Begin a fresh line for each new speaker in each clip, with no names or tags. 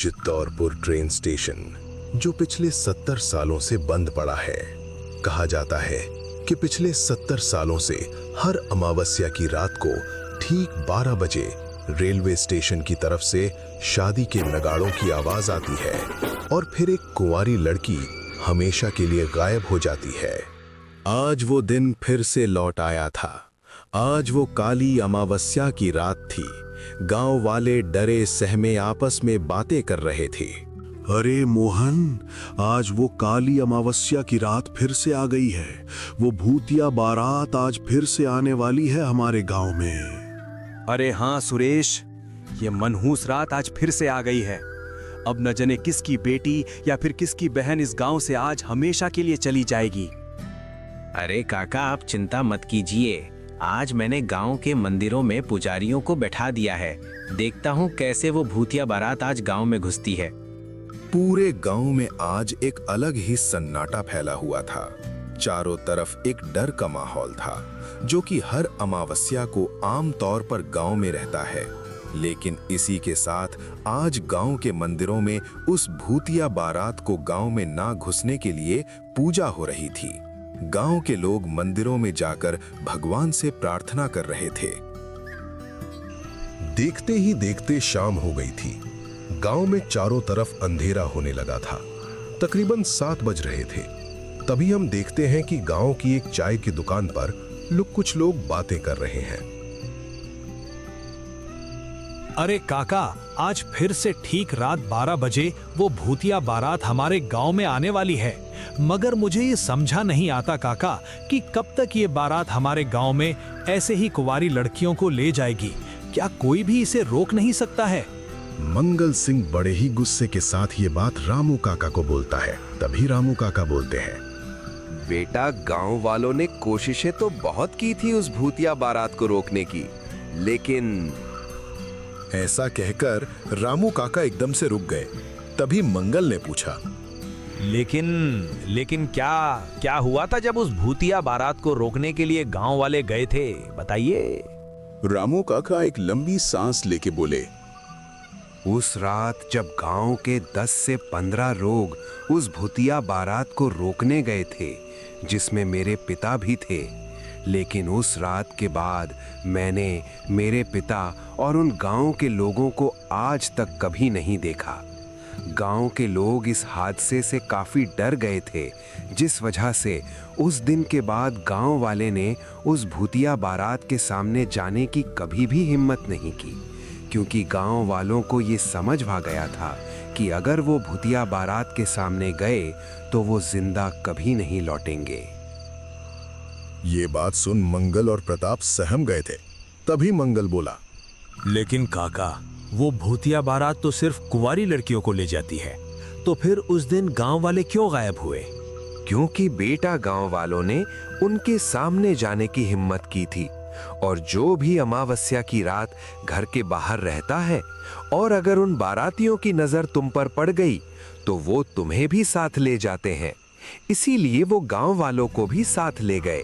चित्तौड़पुर train station जो पिछले 70 सालों से बंद पड़ा है। कहा जाता है कि पिछले 70 सालों से हर अमावस्या की रात को ठीक 12 बजे रेलवे स्टेशन की तरफ से शादी के नगाड़ों की आवाज आती है और फिर एक कुंवारी लड़की हमेशा के लिए गायब हो जाती है। आज वो दिन फिर से लौट आया था। आज वो काली अमावस्या की रात थी। गांव वाले डरे सहमे आपस में बातें कर रहे थे।
अरे मोहन, आज वो काली अमावस्या की रात फिर से आ गई है। वो भूतिया बारात आज फिर से आने वाली है हमारे गांव में।
अरे हाँ सुरेश, ये मनहूस रात आज फिर से आ गई है। अब न जाने किसकी बेटी या फिर किसकी बहन इस गांव से आज हमेशा के लिए चली जाएगी।
अरे काका, आप चिंता मत कीजिए। आज मैंने गांव के मंदिरों में पुजारियों को बैठा दिया है। देखता हूँ कैसे वो भूतिया बारात आज गांव में घुसती है।
पूरे गांव में आज एक अलग ही सन्नाटा फैला हुआ था। चारों तरफ एक डर का माहौल था जो कि हर अमावस्या को आम तौर पर गांव में रहता है। लेकिन इसी के साथ आज गांव के मंदिरों में उस भूतिया बारात को गांव में ना घुसने के लिए पूजा हो रही थी। गांव के लोग मंदिरों में जाकर भगवान से प्रार्थना कर रहे थे। देखते ही देखते शाम हो गई थी। गांव में चारों तरफ अंधेरा होने लगा था। तकरीबन 7 बज रहे थे। तभी हम देखते हैं कि गांव की एक चाय की दुकान पर कुछ लोग बातें कर रहे हैं।
अरे काका, आज फिर से ठीक रात 12 बजे वो भूतिया बारात हमारे गांव में आने वाली है। मगर मुझे ये समझा नहीं आता काका कि कब तक ये बारात हमारे गांव में ऐसे ही कुंवारी लड़कियों को ले जाएगी। क्या कोई भी इसे रोक नहीं सकता है?
मंगल सिंह बड़े ही गुस्से के साथ ये बात रामू काका को बोलता है। तभी रामू काका बोलते हैं,
बेटा, गांव वालों ने कोशिशें तो बहुत की थी उस भूतिया बारात को रोकने की, लेकिन
ऐसा कहकर रामू काका एकदम से रुक गए। तभी मंगल ने पूछा,
लेकिन क्या हुआ था जब उस भूतिया बारात को रोकने के लिए गांव वाले गए थे, बताइए।
रामू काका एक लंबी सांस लेके बोले,
उस रात जब गांव के 10 से 15 लोग उस भूतिया बारात को रोकने गए थे, जिसमें मेरे पिता भी थे, लेकिन उस रात के बाद मैंने मेरे पिता और उन गांव के लोगों को आज तक कभी नहीं देखा। गांव के लोग इस हादसे से काफी डर गए थे, जिस वजह से उस दिन के बाद गांव वाले ने उस भूतिया बारात के सामने जाने की कभी भी हिम्मत नहीं की, क्योंकि गांव वालों को ये समझ आ गया था कि अगर वो भूतिया बारात के सामने गए तो वो जिंदा कभी नहीं लौटेंगे।
ये बात सुन मंगल और प्रताप सहम गए थे। तभी मंगल बोला,
लेकिन काका, वो भूतिया बारात तो सिर्फ कुंवारी लड़कियों को ले जाती है, तो फिर उस दिन गांव वाले क्यों गायब हुए?
क्योंकि बेटा, गांव वालों ने उनके सामने जाने की हिम्मत की थी, और जो भी अमावस्या की रात घर के बाहर रहता है और अगर उन बारातियों की नजर तुम पर पड़ गई तो वो तुम्हें भी साथ ले जाते हैं। इसीलिए वो गांव वालों को भी साथ ले गए।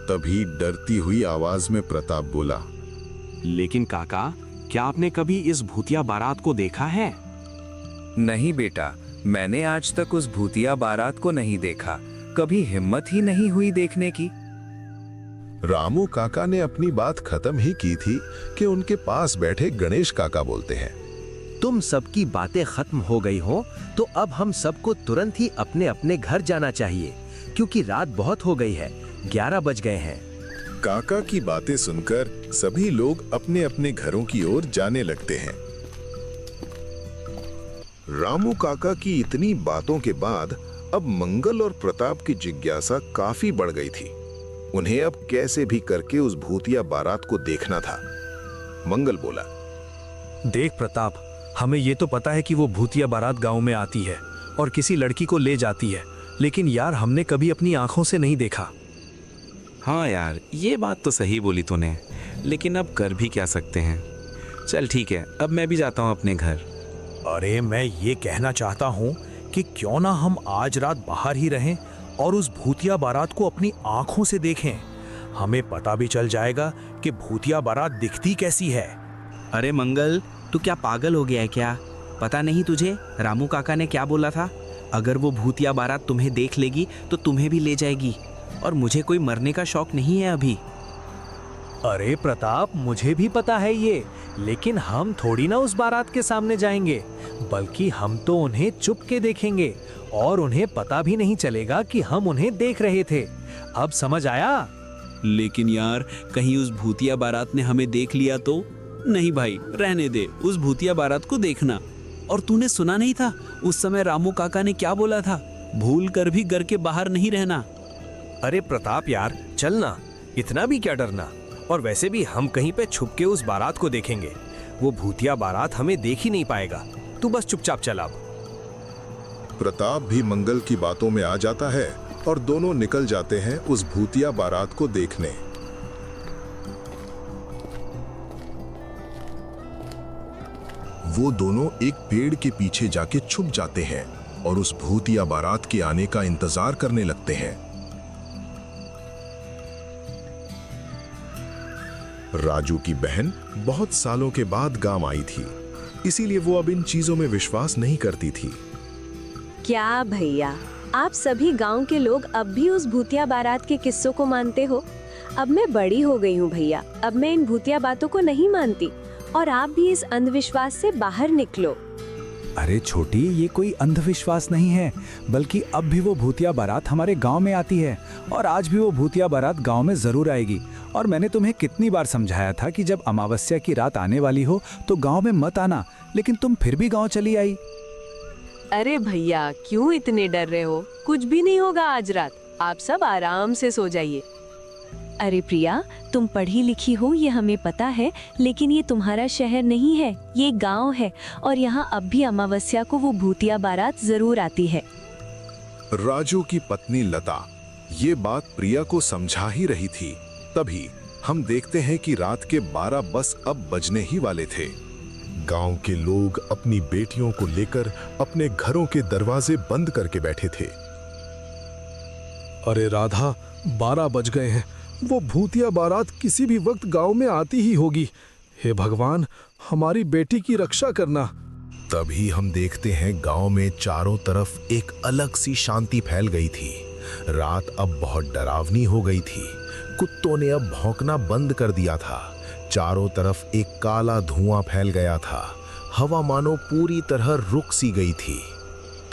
तभी डरती हुई आवाज में प्रताप बोला,
लेकिन काका, क्या आपने कभी इस भूतिया बारात को देखा है?
नहीं बेटा, मैंने आज तक उस भूतिया बारात को नहीं देखा। कभी हिम्मत ही नहीं हुई देखने की।
रामू काका ने अपनी बात खत्म ही की थी कि उनके पास बैठे गणेश काका बोलते हैं,
तुम सबकी बातें खत्म हो गई हो तो अब हम सबको तुरंत ही अपने अपने घर जाना चाहिए, क्योंकि रात बहुत हो गई है, 11 बज गए हैं।
काका की बातें सुनकर सभी लोग अपने अपने घरों की ओर जाने लगते हैं। रामू काका की इतनी बातों के बाद अब मंगल और प्रताप की जिज्ञासा काफी बढ़ गई थी। उन्हें अब कैसे भी करके उस भूतिया बारात को देखना था। मंगल बोला,
देख प्रताप, हमें ये तो पता है कि वो भूतिया बारात गांव में आती है और किसी लड़की को ले जाती है, लेकिन यार हमने कभी अपनी आंखों से नहीं देखा।
हाँ यार, ये बात तो सही बोली तूने, लेकिन अब कर भी क्या सकते हैं। चल ठीक है, अब मैं भी जाता हूँ अपने घर।
अरे मैं ये कहना चाहता हूँ कि क्यों ना हम आज रात बाहर ही रहें और उस भूतिया बारात को अपनी आंखों से देखें। हमें पता भी चल जाएगा कि भूतिया बारात दिखती कैसी है।
अरे मंगल, तू क्या पागल हो गया है क्या?
पता नहीं तुझे रामू काका ने क्या बोला था? अगर वो भूतिया बारात तुम्हें देख लेगी तो तुम्हें भी ले जाएगी, और मुझे कोई मरने का शौक नहीं है अभी।
अरे प्रताप, मुझे भी पता है ये, लेकिन हम थोड़ी ना उस बारात के सामने जाएंगे, बल्कि हम तो उन्हें चुप के देखेंगे और उन्हें पता भी नहीं चलेगा कि हम उन्हें देख रहे थे। अब समझ आया?
लेकिन यार, कहीं उस भूतिया बारात ने हमें देख लिया तो? नहीं भाई, रहने दे, उस भूतिया बारात को देखना। और तूने सुना नहीं था उस समय रामू काका ने क्या बोला था? भूल कर भी घर के बाहर नहीं रहना।
अरे प्रताप यार, चलना, इतना भी क्या डरना। और वैसे भी हम कहीं पे छुप के उस बारात को देखेंगे, वो भूतिया बारात हमें देख ही नहीं पाएगा। तू बस चुपचाप चल अब।
प्रताप भी मंगल की बातों में आ जाता है और दोनों निकल जाते हैं उस भूतिया बारात को देखने। वो दोनों एक पेड़ के पीछे जाके छुप जाते हैं और उस भूतिया बारात के आने का इंतजार करने लगते हैं। राजू की बहन बहुत सालों के बाद गांव आई थी, इसीलिए वो अब इन चीजों में विश्वास नहीं करती थी।
क्या भैया, आप सभी गांव के लोग अब भी उस भूतिया बारात के किस्सों को मानते हो? अब मैं बड़ी हो गई हूँ भैया, अब मैं इन भूतिया बातों को नहीं मानती, और आप भी इस अंधविश्वास से बाहर निकलो।
अरे छोटी, ये कोई अंधविश्वास नहीं है, बल्कि अब भी वो भूतिया बारात हमारे गांव में आती है, और आज भी वो भूतिया बारात गांव में जरूर आएगी। और मैंने तुम्हें कितनी बार समझाया था कि जब अमावस्या की रात आने वाली हो तो गांव में मत आना, लेकिन तुम फिर भी गांव चली आई।
अरे भैया, क्यों इतने डर रहे हो? कुछ भी नहीं होगा आज रात, आप सब आराम से सो जाइए। अरे प्रिया, तुम पढ़ी लिखी हो ये हमें पता है, लेकिन ये तुम्हारा शहर नहीं है, ये गांव है, और यहाँ अब भी अमावस्या को वो भूतिया बारात जरूर आती है।
राजू की पत्नी लता ये बात प्रिया को समझा ही रही थी। तभी हम देखते हैं कि रात के 12 बस अब बजने ही वाले थे। गांव के लोग अपनी बेटियों को लेकर अपने घरों के दरवाजे बंद करके बैठे थे।
अरे राधा, 12 बज गए हैं, वो भूतिया बारात किसी भी वक्त गांव में आती ही होगी। हे भगवान, हमारी बेटी की रक्षा करना।
तभी हम देखते हैं गांव में चारों तरफ एक अलग सी शांति फैल गई थी। रात अब बहुत डरावनी हो गई थी। कुत्तों ने अब भौंकना बंद कर दिया था। चारों तरफ एक काला धुआं फैल गया था। हवा मानो पूरी तरह रुक सी गई थी।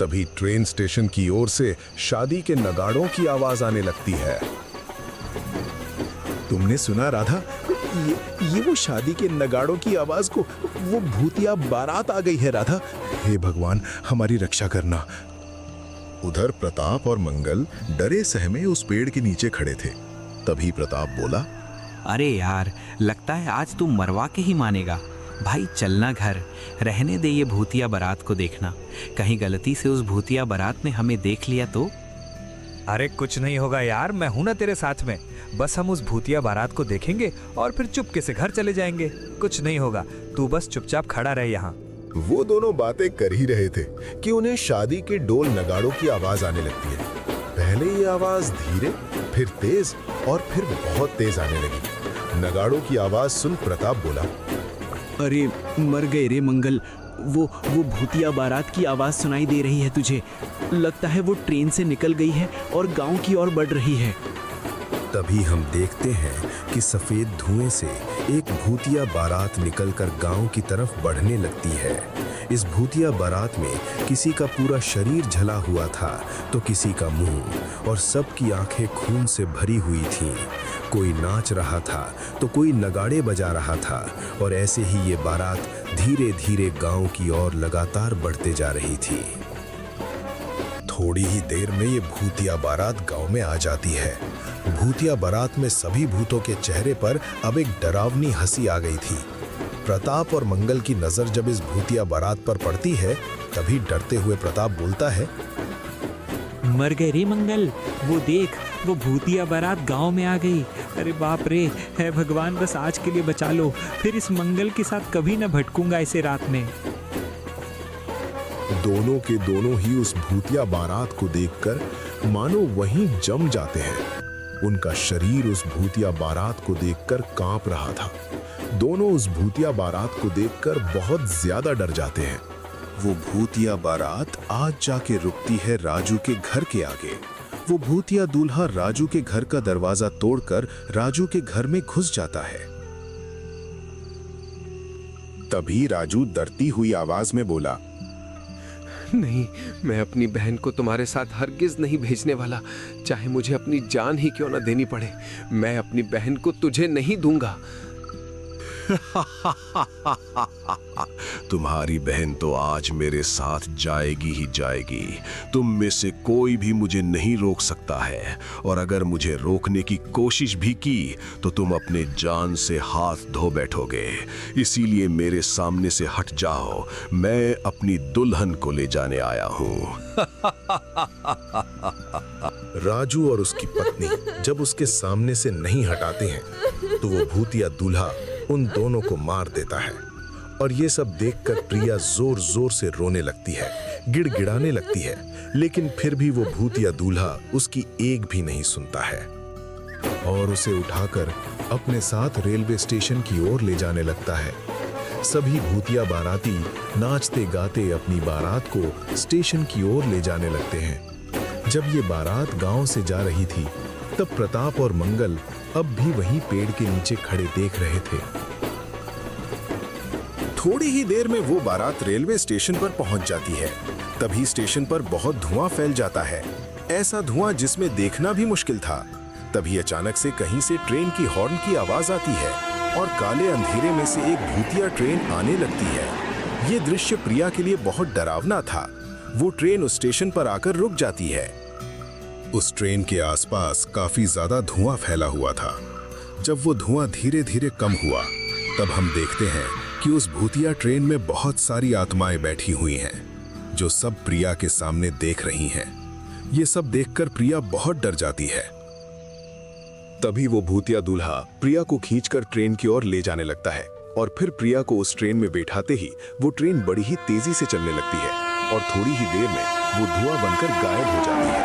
तभी ट्रेन स्टेशन की ओर से शादी के नगाड़ों की आवाज आने लगती है। तुमने सुना राधा? ये वो शादी के नगाड़ों की आवाज को, वो भूतिया बारात आ गई है राधा। हे भगवान, हमारी रक्षा करना। उधर प्रताप और मंगल डरे सहमे उस पेड़ के नीचे खड़े थे। तभी प्रताप बोला,
अरे यार, लगता है आज तू मरवा के ही मानेगा। भाई चलना घर, रहने दे ये भूतिया बारात को देखना। कहीं गलती से उस भूतिया बारात ने हमें देख लिया तो?
अरे कुछ नहीं होगा यार, मैं हूं ना तेरे साथ में। बस हम उस भूतिया बारात को देखेंगे और फिर चुपके से घर चले जाएंगे। कुछ नहीं होगा, तू बस चुपचाप खड़ा रहे यहाँ।
वो दोनों बातें कर ही रहे थे कि उन्हें शादी के ढोल नगाड़ों की आवाज आने लगती है। पहले ये आवाज धीरे, फिर तेज और फिर बहुत तेज आने लगी। नगाड़ों की आवाज सुन प्रताप बोला,
अरे मर गए रे मंगल, वो भूतिया बारात की आवाज सुनाई दे रही है तुझे। लगता है वो ट्रेन से निकल गई है और गांव की ओर बढ़ रही है।
तभी हम देखते हैं कि सफेद धुएं से एक भूतिया बारात निकलकर गांव की तरफ बढ़ने लगती है। इस भूतिया बारात में किसी का पूरा शरीर झला हुआ था तो किसी का मुंह, और सबकी आंखें खून से भरी हुई थीं। कोई नाच रहा था तो कोई नगाड़े बजा रहा था, और ऐसे ही ये बारात धीरे धीरे गांव की ओर लगातार बढ़ते जा रही थी। थोड़ी ही देर में ये भूतिया बारात गांव में आ जाती है। भूतिया बारात में सभी भूतों के चेहरे पर अब एक डरावनी हंसी आ गई थी। प्रताप और मंगल की नजर जब इस भूतिया बारात पर पड़ती है, तभी डरते हुए प्रताप बोलता है,
मर गए रे मंगल, वो देख, वो भूतिया बारात गांव में आ गई। अरे बाप रे, है भगवान, बस आज के लिए बचा लो, फिर इस मंगल के साथ कभी न भटकूंगा ऐसे रात में।
दोनों के दोनों ही उस भूतिया बारात को देखकर मानो वहीं जम जाते हैं। उनका शरीर उस भूतिया बारात को देखकर कांप रहा था। दोनों उस भूतिया बारात को देखकर बहुत ज्यादा डर जाते हैं।
वो भूतिया बारात आज जाके रुकती है राजू के घर के आगे। वो भूतिया दूल्हा राजू के घर का दरवाजा तोड़कर राजू के घर में घुस जाता है। तभी राजू डरती हुई आवाज में बोला,
नहीं, मैं अपनी बहन को तुम्हारे साथ हरगिज नहीं भेजने वाला, चाहे मुझे अपनी जान ही क्यों न देनी पड़े। मैं अपनी बहन को तुझे नहीं दूंगा।
तुम्हारी बहन तो आज मेरे साथ जाएगी ही जाएगी। तुम में से कोई भी मुझे नहीं रोक सकता है, और अगर मुझे रोकने की कोशिश भी की तो तुम अपने जान से हाथ धो बैठोगे। इसीलिए मेरे सामने से हट जाओ, मैं अपनी दुल्हन को ले जाने आया हूँ।
राजू और उसकी पत्नी जब उसके सामने से नहीं हटाते हैं तो वो भूतिया दूल्हा उन दोनों को मार देता है। और ये सब देखकर प्रिया जोर जोर से रोने लगती है, गिड़गिड़ाने लगती है, लेकिन फिर भी वो भूतिया दूल्हा उसकी एक भी नहीं सुनता है और उसे उठाकर अपने साथ रेलवे स्टेशन की ओर ले जाने लगता है। सभी भूतिया बाराती नाचते गाते अपनी बारात को स्टेशन की ओर ले जाने लगते हैं। जब ये बारात गांव से जा रही थी तब प्रताप और मंगल अब भी वहीं पेड़ के नीचे खड़े देख रहे थे।
थोड़ी ही देर में वो बारात रेलवे स्टेशन पर पहुंच जाती है। तभी स्टेशन पर बहुत धुआं फैल जाता है, ऐसा धुआं जिसमें देखना भी मुश्किल था। तभी अचानक से कहीं से ट्रेन की हॉर्न की आवाज आती है और काले अंधेरे में से एक भूतिया ट्रेन आने लगती है। ये दृश्य प्रिया के लिए बहुत डरावना था। वो ट्रेन उस स्टेशन पर आकर रुक जाती है।
उस ट्रेन के आसपास काफी ज्यादा धुआं फैला हुआ था। जब वो धुआं धीरे धीरे कम हुआ तब हम देखते हैं कि उस भूतिया ट्रेन में बहुत सारी आत्माएं बैठी हुई हैं जो सब प्रिया के सामने देख रही हैं। ये सब देखकर प्रिया बहुत डर जाती है। तभी वो भूतिया दूल्हा प्रिया को खींचकर ट्रेन की ओर ले जाने लगता है और फिर प्रिया को उस ट्रेन में बैठाते ही वो ट्रेन बड़ी ही तेजी से चलने लगती है और थोड़ी ही देर में वो धुआं बनकर गायब हो जाती है।